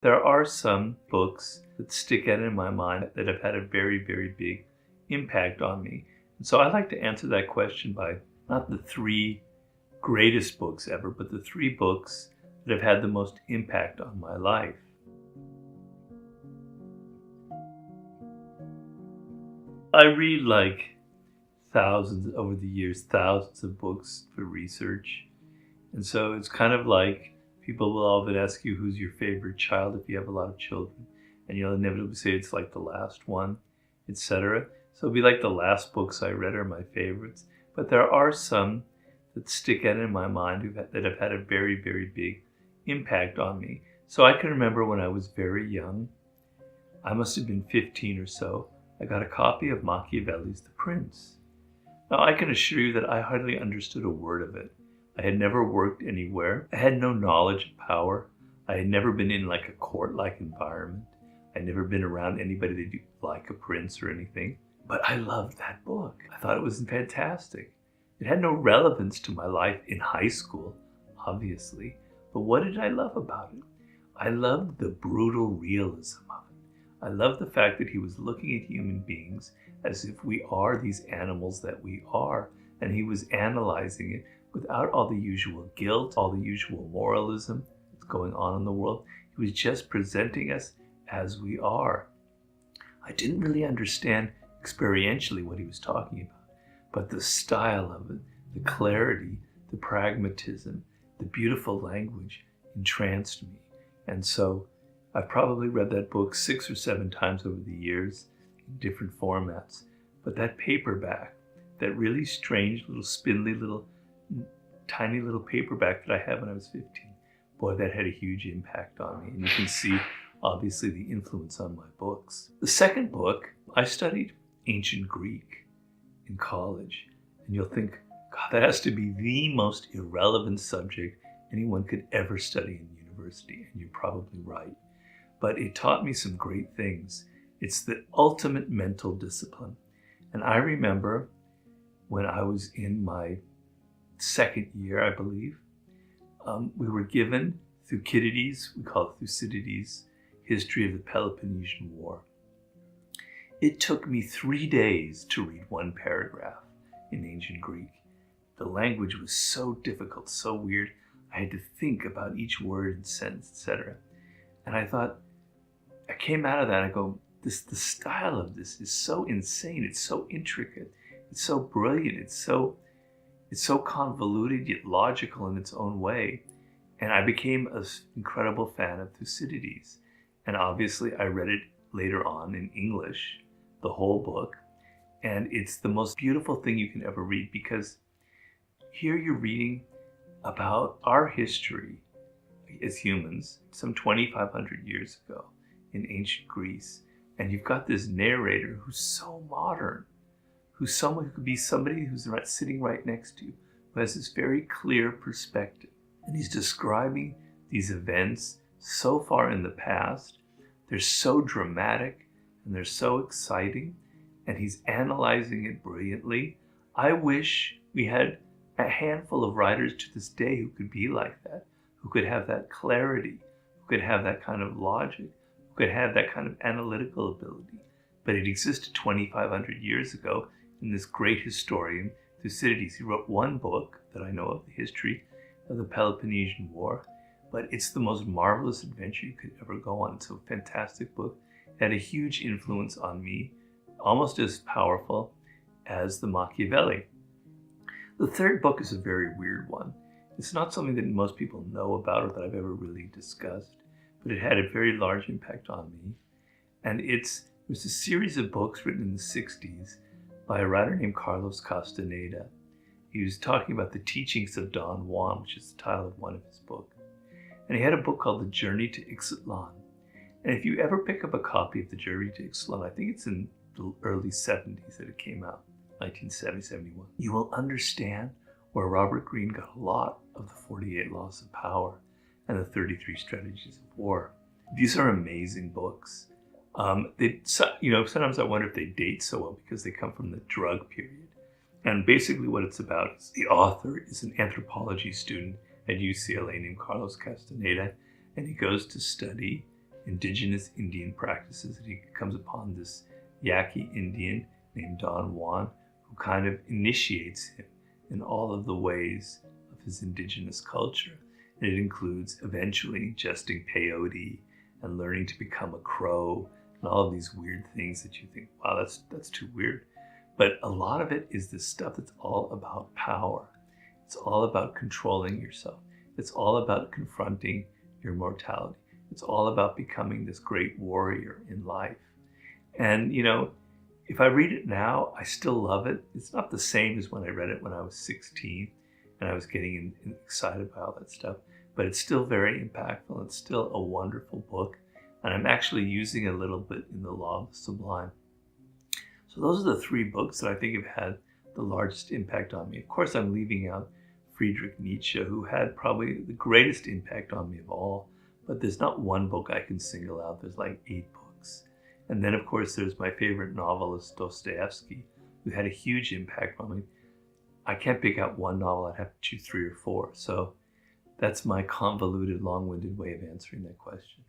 There are some books that stick out in my mind that have had a very, very big impact on me. And so I like to answer that question by not the 3 greatest books ever, but the 3 books that have had the most impact on my life. I read over the years, thousands of books for research. And so it's kind of like people will often ask you who's your favorite child if you have a lot of children. And you'll inevitably say it's like the last one, etc. So it'll be like the last books I read are my favorites. But there are some that stick out in my mind that have had a very, very big impact on me. So I can remember when I was very young, I must have been 15 or so, I got a copy of Machiavelli's The Prince. Now I can assure you that I hardly understood a word of it. I had never worked anywhere. I had no knowledge of power. I had never been in like a court-like environment. I'd never been around anybody that did like a prince or anything. But I loved that book. I thought it was fantastic. It had no relevance to my life in high school, obviously. But what did I love about it? I loved the brutal realism of it. I loved the fact that he was looking at human beings as if we are these animals that we are. And he was analyzing it without all the usual guilt, all the usual moralism that's going on in the world. He was just presenting us as we are. I didn't really understand experientially what he was talking about, but the style of it, the clarity, the pragmatism, the beautiful language entranced me. And so I've probably read that book 6 or 7 times over the years in different formats. But that paperback, that really strange little spindly little tiny little paperback that I had when I was 15, boy, that had a huge impact on me. And you can see obviously the influence on my books. The second book, I studied ancient Greek in college. And you'll think, God, that has to be the most irrelevant subject anyone could ever study in university. And you're probably right. But it taught me some great things. It's the ultimate mental discipline. And I remember when I was in my second year, I believe, we were given Thucydides, we call it Thucydides, History of the Peloponnesian War. It took me 3 days to read one paragraph in ancient Greek. The language was so difficult, so weird. I had to think about each word and sentence, etc. And I thought, I came out of that and I go, the style of this is so insane. It's so intricate. It's so brilliant. It's so convoluted yet logical in its own way. And I became an incredible fan of Thucydides. And obviously I read it later on in English, the whole book. And it's the most beautiful thing you can ever read, because here you're reading about our history as humans some 2,500 years ago in ancient Greece. And you've got this narrator who's so modern, who's someone who could be somebody who's sitting right next to you, who has this very clear perspective. And he's describing these events so far in the past. They're so dramatic and they're so exciting, and he's analyzing it brilliantly. I wish we had a handful of writers to this day who could be like that, who could have that clarity, who could have that kind of logic, who could have that kind of analytical ability. But it existed 2,500 years ago in this great historian, Thucydides. He wrote one book that I know of, the history of the Peloponnesian War, but it's the most marvelous adventure you could ever go on. It's a fantastic book. It had a huge influence on me, almost as powerful as the Machiavelli. The third book is a very weird one. It's not something that most people know about or that I've ever really discussed, but it had a very large impact on me. And it was a series of books written in the 60s by a writer named Carlos Castaneda. He was talking about the teachings of Don Juan, which is the title of one of his books. And he had a book called The Journey to Ixtlan. And if you ever pick up a copy of The Journey to Ixtlan, I think it's in the early 70s that it came out, 1970, 71, you will understand where Robert Greene got a lot of the 48 Laws of Power and the 33 Strategies of War. These are amazing books. Sometimes I wonder if they date so well because they come from the drug period. And basically what it's about is the author is an anthropology student at UCLA named Carlos Castaneda, and he goes to study indigenous Indian practices. And he comes upon this Yaqui Indian named Don Juan, who kind of initiates him in all of the ways of his indigenous culture. And it includes eventually ingesting peyote and learning to become a crow and all of these weird things that you think, wow, that's too weird. But a lot of it is this stuff that's all about power. It's all about controlling yourself. It's all about confronting your mortality. It's all about becoming this great warrior in life. And, you know, if I read it now, I still love it. It's not the same as when I read it when I was 16 and I was getting excited by all that stuff, but it's still very impactful. It's still a wonderful book. And I'm actually using it a little bit in The Law of the Sublime. So those are the 3 books that I think have had the largest impact on me. Of course, I'm leaving out Friedrich Nietzsche, who had probably the greatest impact on me of all. But there's not one book I can single out. There's like 8 books. And then, of course, there's my favorite novelist, Dostoevsky, who had a huge impact on me. I can't pick out one novel. I'd have to choose 3 or 4. So that's my convoluted, long-winded way of answering that question.